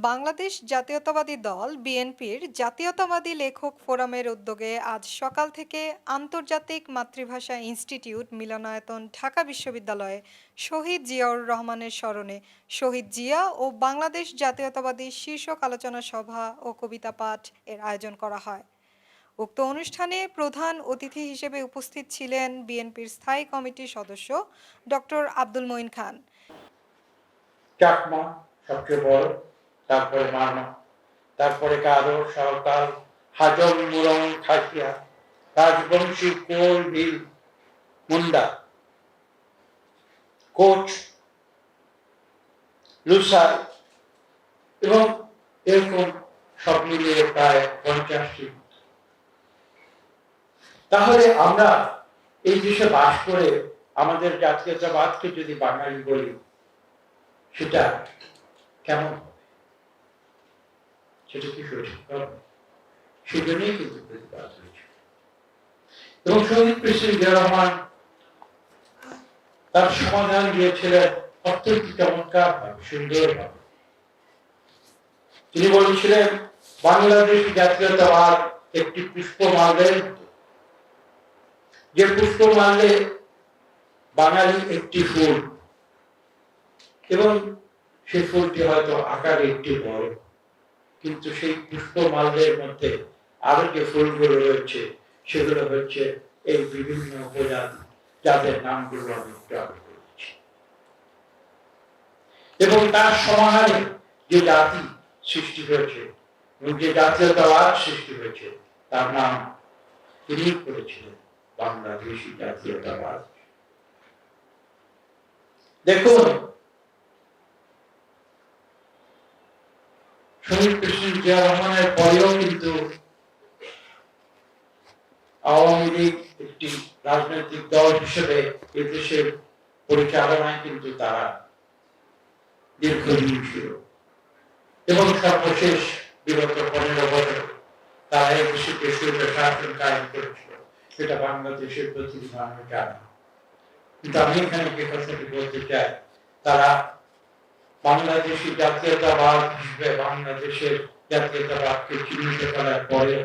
বাংলাদেশ জাতীয়তাবাদী দল বিএনপির জাতীয়তাবাদী লেখক ফোরামের উদ্যোগে আজ সকাল থেকে আন্তর্জাতিক মাতৃভাষা ইনস্টিটিউট মিলনায়তন ঢাকা বিশ্ববিদ্যালয়ে শহীদ জিয়াউর রহমানের স্মরণে শহীদ জিয়া ও বাংলাদেশ জাতীয়তাবাদী শীর্ষক আলোচনা সভা ও কবিতা পাঠ এর আয়োজন করা হয়। উক্ত অনুষ্ঠানে প্রধান অতিথি হিসেবে উপস্থিত ছিলেন বিএনপির স্থায়ী কমিটির সদস্য ডক্টর আব্দুল মঈন খান। চাকমা সবচেয়ে বড়, তারপরে মারমা, তারপরে কারো সাঁওতাল, হাজং, মুরং, খাসিয়া, রাজবংশী, কোল, ভিল, মুন্ডা, কোচ, লুসাই এবং এরকম সব মিলিয়ে প্রায় 50টি। তাহলে আমরা এই দেশে বাস করে আমাদের জাতীয়তাবাদকে যদি বাঙালি বলি, সেটা কেমন হবে? সেটা কি সঠিক হবে? সেজন্যই কিন্তু প্রতিবাদ হয়েছে। এবং শহীদ প্রেসিডেন্ট জিয়া রহমান তার সমাধান দিয়েছিলেন অত্যন্ত চমৎকার ভাবে, সুন্দর ভাবে। তিনি বলেছিলেন, বাংলাদেশ জাতীয়তাবাদ একটি পুষ্পমালের মতো, যে পুষ্পমালে বাঙালি একটি ফুল, এবং সেই ফুলটি হয়তো আকারে একটি বড়, কিন্তু সেই পুষ্পমালের মধ্যে আরো যে ফুলগুলো রয়েছে সেগুলো হচ্ছে এই বিভিন্ন উপজাতি, যাদের নামগুলো আমি উচ্চারণ করেছি। এবং তার সমাহারে যে জাতি সৃষ্টি হয়েছে এবং যে জাতীয়তাবাদ সৃষ্টি হয়েছে, তার নাম তিনি করেছিলেন বাংলাদেশী জাতীয়তাবাদ। দেখুন, শহীদ প্রেসিডেন্ট জিয়া রহমানের পরেও কিন্তু আওয়ামী লীগ একটি রাজনৈতিক দল হিসেবে এদেশের পরিচালনায় কিন্তু তারা দীর্ঘদিন ছিল এবং সর্বশেষ বিগত 15 বছর তারা এই দেশে দেশের শাসন কায়েম করেছিল। সেটা বাংলাদেশের প্রতিনিধি আমি জানি, কিন্তু আমি এখানে যে কথাটি বলতে চাই, তারা বাংলাদেশী জাতীয়তাবাদ হিসেবে বাংলাদেশের জাতীয়তাবাদকে চিহ্নিত করার পরে